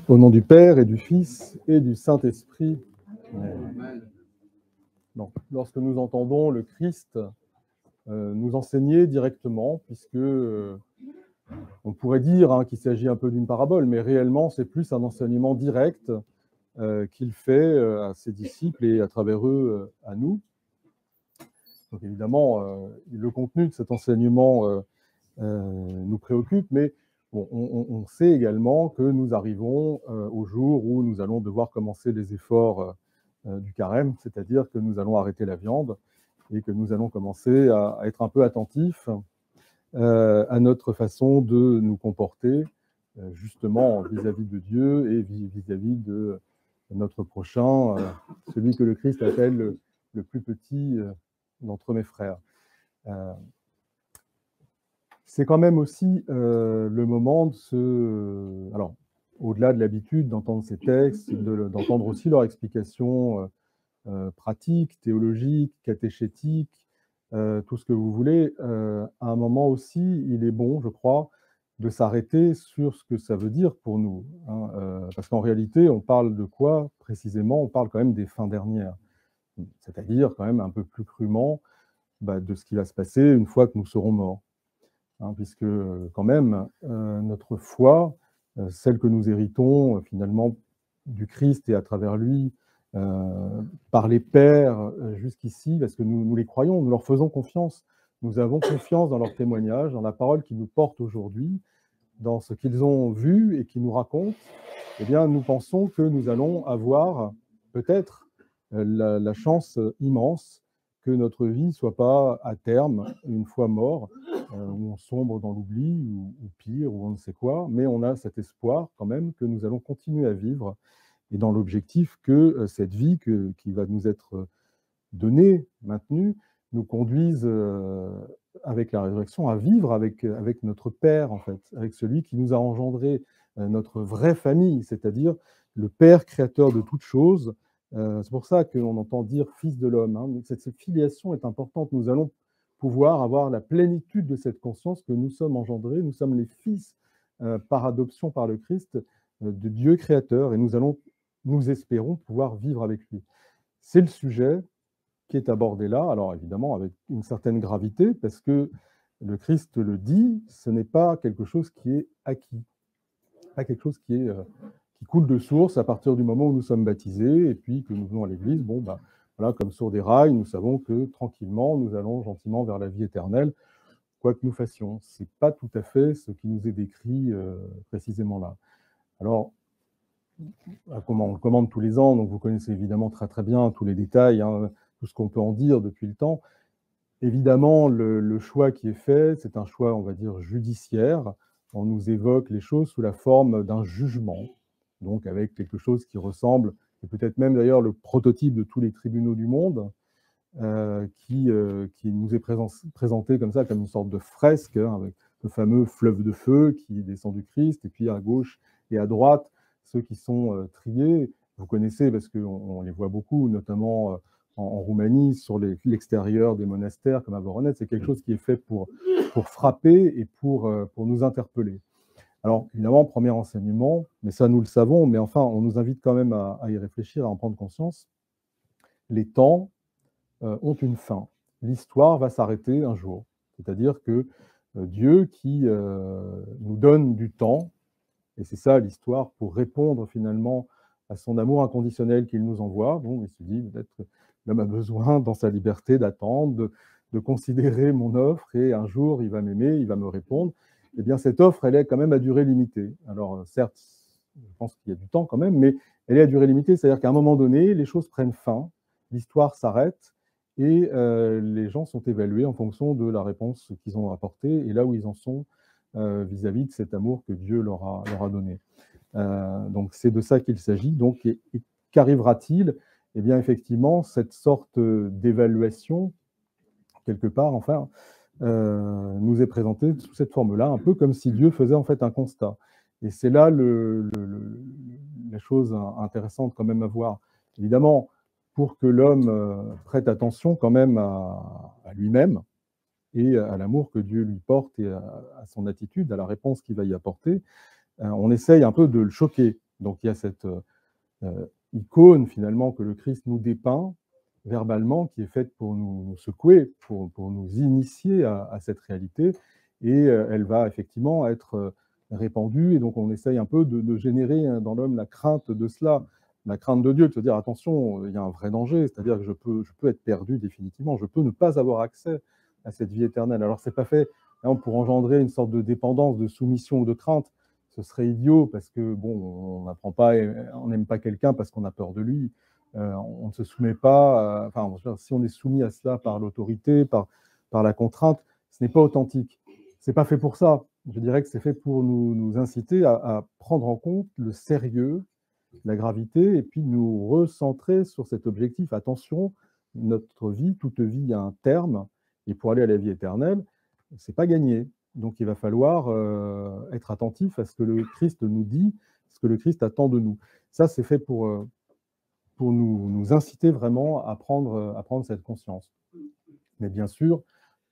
Au nom du Père et du Fils et du Saint-Esprit. Donc, lorsque nous entendons le Christ nous enseigner directement, puisque on pourrait dire qu'il s'agit un peu d'une parabole, mais réellement c'est plus un enseignement direct qu'il fait à ses disciples et à travers eux à nous. Donc évidemment, le contenu de cet enseignement nous préoccupe, mais bon, on sait également que nous arrivons au jour où nous allons devoir commencer les efforts du carême, c'est-à-dire que nous allons arrêter la viande et que nous allons commencer à être un peu attentifs à notre façon de nous comporter justement vis-à-vis de Dieu et vis-à-vis de notre prochain, celui que le Christ appelle le plus petit d'entre mes frères. C'est quand même aussi le moment de se... Alors, au-delà de l'habitude d'entendre ces textes, d'entendre aussi leur explication pratique, théologique, catéchétique, tout ce que vous voulez, à un moment aussi, il est bon, je crois, de s'arrêter sur ce que ça veut dire pour nous. Parce qu'en réalité, on parle de quoi précisément? On parle quand même des fins dernières. C'est-à-dire quand même un peu plus crûment de ce qui va se passer une fois que nous serons morts. Puisque quand même, notre foi, celle que nous héritons finalement du Christ et à travers lui, par les pères jusqu'ici, parce que nous les croyons, nous leur faisons confiance, nous avons confiance dans leur témoignage, dans la parole qu'ils nous portent aujourd'hui, dans ce qu'ils ont vu et qu'ils nous racontent, eh bien, nous pensons que nous allons avoir peut-être la chance immense que notre vie ne soit pas à terme, une fois mort, où on sombre dans l'oubli, ou pire, ou on ne sait quoi, mais on a cet espoir quand même que nous allons continuer à vivre, et dans l'objectif que cette vie qui va nous être donnée, maintenue, nous conduise avec la résurrection à vivre avec notre Père, en fait, avec celui qui nous a engendré, notre vraie famille, c'est-à-dire le Père créateur de toutes choses. C'est pour ça qu'on entend dire Fils de l'homme. Cette filiation est importante. Nous allons pouvoir avoir la plénitude de cette conscience que nous sommes engendrés, nous sommes les fils par adoption par le Christ de Dieu créateur, et nous espérons pouvoir vivre avec lui. C'est le sujet qui est abordé là, alors évidemment avec une certaine gravité, parce que le Christ le dit, ce n'est pas quelque chose qui est acquis, pas quelque chose qui coule de source à partir du moment où nous sommes baptisés et puis que nous venons à l'église. Bon, voilà, comme sur des rails, nous savons que tranquillement, nous allons gentiment vers la vie éternelle, quoi que nous fassions. Ce n'est pas tout à fait ce qui nous est décrit précisément là. Alors, on le commande tous les ans, donc vous connaissez évidemment très très bien tous les détails, tout ce qu'on peut en dire depuis le temps. Évidemment, le choix qui est fait, c'est un choix, on va dire, judiciaire. On nous évoque les choses sous la forme d'un jugement, donc avec quelque chose qui ressemble, et peut-être même d'ailleurs le prototype de tous les tribunaux du monde, qui nous est présenté comme ça, comme une sorte de fresque, avec le fameux fleuve de feu qui descend du Christ, et puis à gauche et à droite, ceux qui sont triés. Vous connaissez parce qu'on les voit beaucoup, notamment en Roumanie, sur l'extérieur des monastères, comme à Voronezh. C'est quelque chose qui est fait pour frapper et pour nous interpeller. Alors, évidemment, premier enseignement, mais ça nous le savons, mais enfin, on nous invite quand même à y réfléchir, à en prendre conscience. Les temps ont une fin. L'histoire va s'arrêter un jour. C'est-à-dire que Dieu qui nous donne du temps, et c'est ça l'histoire, pour répondre finalement à son amour inconditionnel qu'il nous envoie. Bon, il se dit, peut-être l'homme a besoin, dans sa liberté, d'attendre, de considérer mon offre, et un jour, il va m'aimer, il va me répondre. Eh bien, cette offre, elle est quand même à durée limitée. Alors, certes, je pense qu'il y a du temps quand même, mais elle est à durée limitée, c'est-à-dire qu'à un moment donné, les choses prennent fin, l'histoire s'arrête, et les gens sont évalués en fonction de la réponse qu'ils ont apportée, et là où ils en sont vis-à-vis de cet amour que Dieu leur a donné. Donc c'est de ça qu'il s'agit. Donc qu'arrivera-t-il? Eh bien effectivement, cette sorte d'évaluation, quelque part, enfin, nous est présentée sous cette forme-là, un peu comme si Dieu faisait en fait un constat. Et c'est là la chose intéressante quand même à voir. Évidemment, pour que l'homme prête attention quand même à lui-même, et à l'amour que Dieu lui porte et à son attitude, à la réponse qu'il va y apporter, on essaye un peu de le choquer. Donc il y a cette icône finalement que le Christ nous dépeint verbalement, qui est faite pour nous secouer, pour nous initier à cette réalité, et elle va effectivement être répandue, et donc on essaye un peu de générer dans l'homme la crainte de cela, la crainte de Dieu, de se dire attention, il y a un vrai danger, c'est-à-dire que je peux être perdu définitivement, je peux ne pas avoir accès à cette vie éternelle. Alors c'est pas fait pour engendrer une sorte de dépendance, de soumission ou de crainte. Ce serait idiot parce que bon, on n'apprend pas, on n'aime pas quelqu'un parce qu'on a peur de lui. On ne se soumet pas. Enfin, si on est soumis à cela par l'autorité, par la contrainte, ce n'est pas authentique. C'est pas fait pour ça. Je dirais que c'est fait pour nous inciter à prendre en compte le sérieux, la gravité, et puis nous recentrer sur cet objectif. Attention, notre vie, toute vie a un terme, et pour aller à la vie éternelle, c'est pas gagné. Donc il va falloir être attentif à ce que le Christ nous dit, ce que le Christ attend de nous. Ça, c'est fait pour nous inciter vraiment à prendre cette conscience. Mais bien sûr,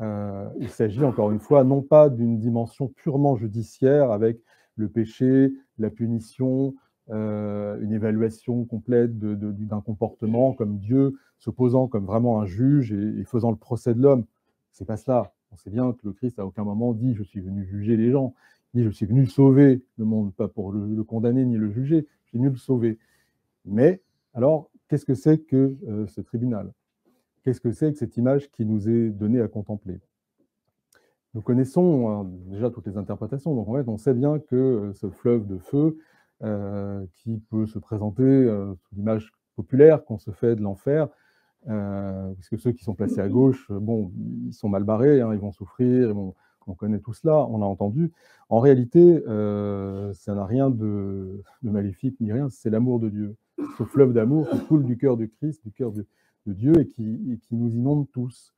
il s'agit encore une fois non pas d'une dimension purement judiciaire avec le péché, la punition, une évaluation complète d'un comportement comme Dieu se posant comme vraiment un juge et faisant le procès de l'homme. C'est pas cela. On sait bien que le Christ à aucun moment dit je suis venu juger les gens, il dit je suis venu sauver le monde, pas pour le condamner ni le juger, je suis venu le sauver. Mais alors, qu'est-ce que c'est que ce tribunal? Qu'est-ce que c'est que cette image qui nous est donnée à contempler? Nous connaissons déjà toutes les interprétations, donc en fait on sait bien que ce fleuve de feu qui peut se présenter sous l'image populaire qu'on se fait de l'enfer, puisque ceux qui sont placés à gauche, bon, ils sont mal barrés, hein, ils vont souffrir, on connaît tout cela, on l'a entendu. En réalité, ça n'a rien de maléfique ni rien, c'est l'amour de Dieu. Ce fleuve d'amour qui coule du cœur du Christ, du cœur de Dieu, et qui nous inonde tous.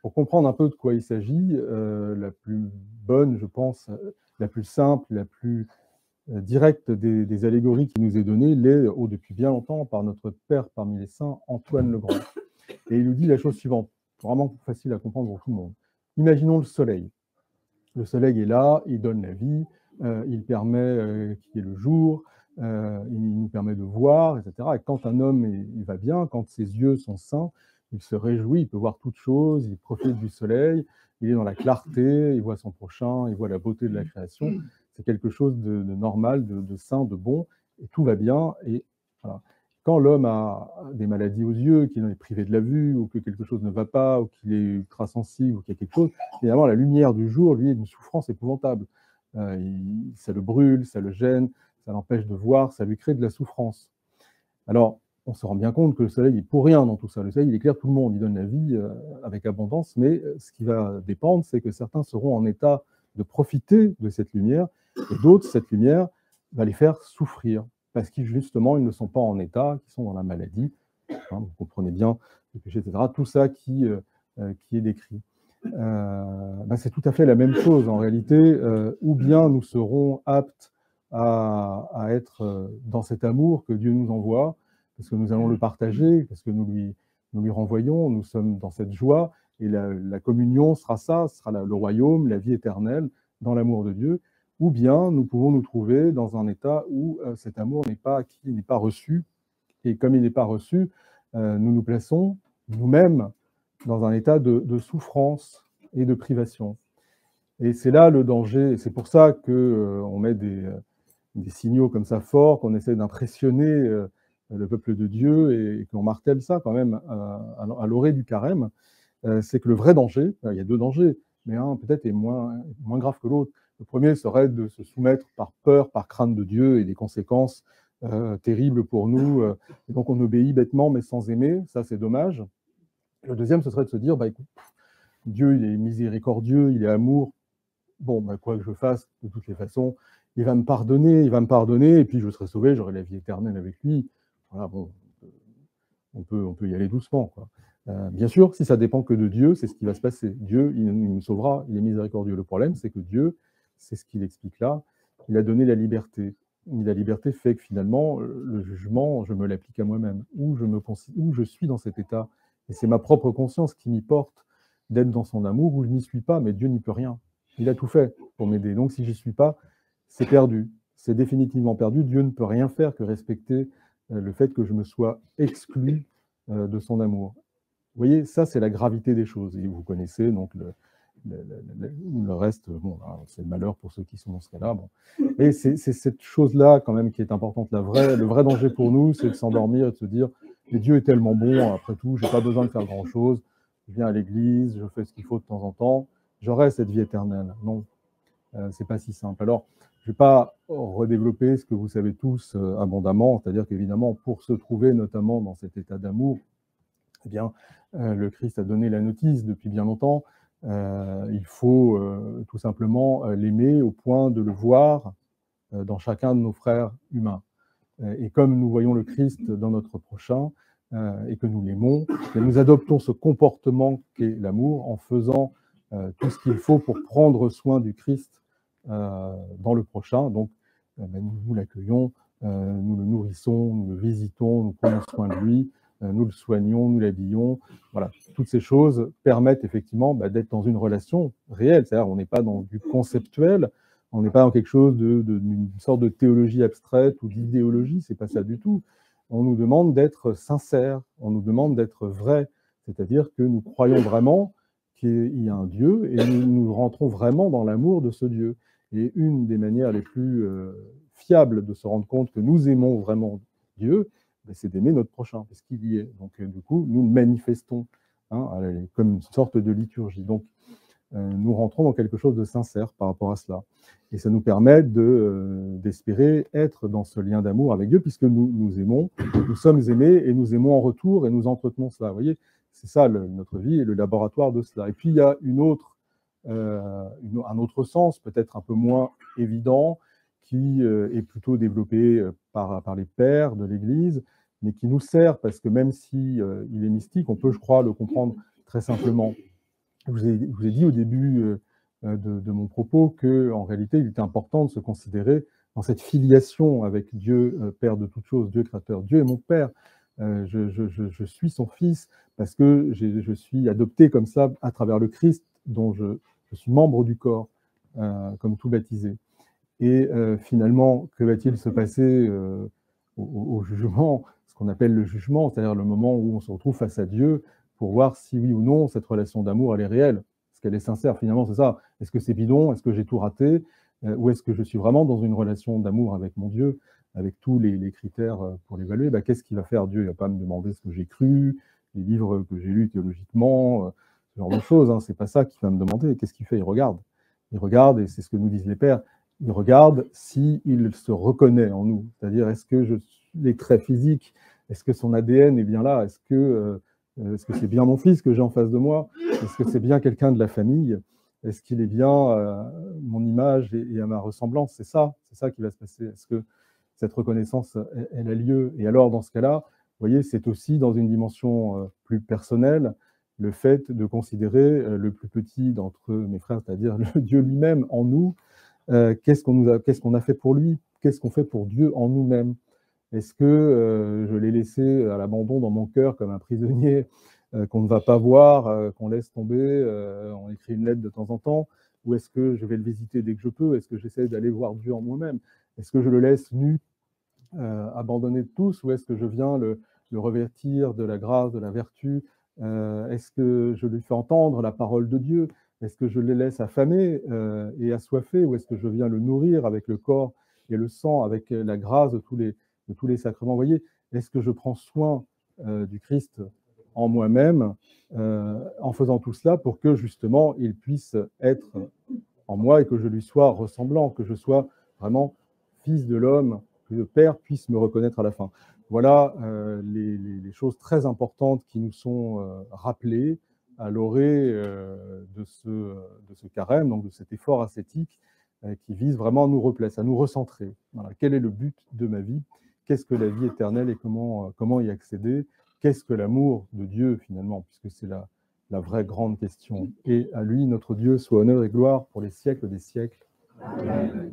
Pour comprendre un peu de quoi il s'agit, la plus bonne, je pense, la plus simple, la plus directe des allégories qui nous est donnée, l'est depuis bien longtemps par notre père parmi les saints, Antoine le Grand. Et il nous dit la chose suivante, vraiment facile à comprendre pour tout le monde. Imaginons le soleil. Le soleil est là, il donne la vie, il permet qu'il y ait le jour, il nous permet de voir, etc. Et quand un homme il va bien, quand ses yeux sont sains, il se réjouit, il peut voir toutes choses, il profite du soleil, il est dans la clarté, il voit son prochain, il voit la beauté de la création. C'est quelque chose de normal, de sain, de bon, et tout va bien. Et voilà. Quand l'homme a des maladies aux yeux, qu'il en est privé de la vue, ou que quelque chose ne va pas, ou qu'il est ultra sensible, ou qu'il y a quelque chose, évidemment, la lumière du jour, lui, est une souffrance épouvantable. Ça le brûle, ça le gêne, ça l'empêche de voir, ça lui crée de la souffrance. Alors, on se rend bien compte que le soleil est pour rien dans tout ça. Le soleil, il éclaire tout le monde, il donne la vie avec abondance, mais ce qui va dépendre, c'est que certains seront en état de profiter de cette lumière, et d'autres, cette lumière va les faire souffrir, parce qu'ils, justement, ils ne sont pas en état, qu'ils sont dans la maladie, hein, vous comprenez bien, le péché, etc., tout ça qui est décrit. C'est tout à fait la même chose, en réalité, ou bien nous serons aptes à être dans cet amour que Dieu nous envoie, parce que nous allons le partager, parce que nous lui renvoyons, nous sommes dans cette joie, et la communion sera ça, ce sera le royaume, la vie éternelle, dans l'amour de Dieu, ou bien nous pouvons nous trouver dans un état où cet amour n'est pas acquis, n'est pas reçu, et comme il n'est pas reçu, nous nous plaçons nous-mêmes dans un état de souffrance et de privation. Et c'est là le danger, c'est pour ça qu'on met des signaux comme ça forts, qu'on essaie d'impressionner le peuple de Dieu et qu'on martèle ça quand même à l'orée du carême. C'est que le vrai danger, il y a deux dangers, mais un peut-être est moins grave que l'autre. Le premier serait de se soumettre par peur, par crainte de Dieu et des conséquences terribles pour nous. Et donc on obéit bêtement mais sans aimer, ça c'est dommage. Le deuxième, ce serait de se dire, écoute, Dieu il est miséricordieux, il est amour, bon, quoi que je fasse, de toutes les façons, il va me pardonner, et puis je serai sauvé, j'aurai la vie éternelle avec lui. Voilà, bon, on peut y aller doucement, quoi. Bien sûr, si ça dépend que de Dieu, c'est ce qui va se passer. Dieu, il nous sauvera, il est miséricordieux. Le problème, c'est que Dieu, c'est ce qu'il explique là, il a donné la liberté. Et la liberté fait que finalement, le jugement, je me l'applique à moi-même, où je suis dans cet état. Et c'est ma propre conscience qui m'y porte d'être dans son amour, où je n'y suis pas, mais Dieu n'y peut rien. Il a tout fait pour m'aider. Donc si j'y suis pas, c'est perdu. C'est définitivement perdu. Dieu ne peut rien faire que respecter le fait que je me sois exclu de son amour. Vous voyez, ça, c'est la gravité des choses. Et vous connaissez donc le reste, bon, c'est le malheur pour ceux qui sont dans ce cas-là. Bon. Et c'est cette chose-là, quand même, qui est importante. Le vrai danger pour nous, c'est de s'endormir et de se dire mais Dieu est tellement bon, après tout, je n'ai pas besoin de faire grand-chose. Je viens à l'église, je fais ce qu'il faut de temps en temps, j'aurai cette vie éternelle. Non, c'est pas si simple. Alors, je ne vais pas redévelopper ce que vous savez tous abondamment, c'est-à-dire qu'évidemment, pour se trouver notamment dans cet état d'amour, eh bien, le Christ a donné la notice depuis bien longtemps. Il faut tout simplement l'aimer au point de le voir dans chacun de nos frères humains. Et comme nous voyons le Christ dans notre prochain et que nous l'aimons, nous adoptons ce comportement qu'est l'amour en faisant tout ce qu'il faut pour prendre soin du Christ dans le prochain. Donc, nous l'accueillons, nous le nourrissons, nous le visitons, nous prenons soin de lui, nous le soignons, nous l'habillons. Voilà, toutes ces choses permettent effectivement d'être dans une relation réelle. C'est-à-dire, on n'est pas dans du conceptuel, on n'est pas dans quelque chose d'une sorte de théologie abstraite ou d'idéologie, c'est pas ça du tout. On nous demande d'être sincère, on nous demande d'être vrai, c'est-à-dire que nous croyons vraiment qu'il y a un Dieu et nous rentrons vraiment dans l'amour de ce Dieu. Et une des manières les plus fiables de se rendre compte que nous aimons vraiment Dieu, c'est d'aimer notre prochain, parce qu'il y est. Donc, du coup, nous manifestons comme une sorte de liturgie. Donc, nous rentrons dans quelque chose de sincère par rapport à cela. Et ça nous permet d'espérer être dans ce lien d'amour avec Dieu, puisque nous aimons, nous sommes aimés et nous aimons en retour et nous entretenons cela. Vous voyez, c'est ça notre vie et le laboratoire de cela. Et puis il y a un autre sens, peut-être un peu moins évident, qui est plutôt développé par les pères de l'Église, mais qui nous sert, parce que même si il est mystique, on peut, je crois, le comprendre très simplement. Je vous ai dit au début de mon propos qu'en réalité, il était important de se considérer dans cette filiation avec Dieu, Père de toutes choses, Dieu créateur. Dieu est mon Père, je suis son Fils, parce que je suis adopté comme ça à travers le Christ, dont je suis membre du corps, comme tout baptisé. Et finalement, que va-t-il se passer au jugement, ce qu'on appelle le jugement, c'est-à-dire le moment où on se retrouve face à Dieu, pour voir si oui ou non cette relation d'amour elle est réelle, est-ce qu'elle est sincère. Finalement, c'est ça. Est-ce que c'est bidon? Est-ce que j'ai tout raté? Ou est-ce que je suis vraiment dans une relation d'amour avec mon Dieu, avec tous les critères pour l'évaluer? Qu'est-ce qu'il va faire Dieu? Il ne va pas me demander ce que j'ai cru, les livres que j'ai lus théologiquement, ce genre de choses. Hein. C'est pas ça qu'il va me demander. Qu'est-ce qu'il fait? Il regarde. Il regarde, et c'est ce que nous disent les pères. Il regarde s'il se reconnaît en nous. C'est-à-dire, est-ce que les traits physiques, est-ce que son ADN est bien là? Est-ce que c'est bien mon fils que j'ai en face de moi? Est-ce que c'est bien quelqu'un de la famille? Est-ce qu'il est bien mon image et à ma ressemblance? C'est ça qui va se passer. Est-ce que cette reconnaissance, elle a lieu? Et alors, dans ce cas-là, vous voyez, c'est aussi dans une dimension plus personnelle, le fait de considérer le plus petit d'entre mes frères, c'est-à-dire le Dieu lui-même en nous. Qu'est-ce qu'on a fait pour lui? Qu'est-ce qu'on fait pour Dieu en nous-mêmes? Est-ce que je l'ai laissé à l'abandon dans mon cœur comme un prisonnier qu'on ne va pas voir, qu'on laisse tomber, on écrit une lettre de temps en temps? Ou est-ce que je vais le visiter dès que je peux? Est-ce que j'essaie d'aller voir Dieu en moi-même? Est-ce que je le laisse nu, abandonné de tous? Ou est-ce que je viens le revêtir de la grâce, de la vertu? Est-ce que je lui fais entendre la parole de Dieu? Est-ce que je le laisse affamé et assoiffé? Ou est-ce que je viens le nourrir avec le corps et le sang, avec la grâce de tous les sacrements? Vous voyez, est-ce que je prends soin du Christ en moi-même en faisant tout cela pour que justement il puisse être en moi et que je lui sois ressemblant, que je sois vraiment fils de l'homme, que le Père puisse me reconnaître à la fin. Voilà les choses très importantes qui nous sont rappelées à l'orée de ce carême, donc de cet effort ascétique qui vise vraiment à nous replacer, à nous recentrer. Voilà. Quel est le but de ma vie? Qu'est-ce que la vie éternelle et comment y accéder? Qu'est-ce que l'amour de Dieu finalement? Puisque c'est la vraie grande question. Et à lui, notre Dieu, soit honneur et gloire pour les siècles des siècles. Amen.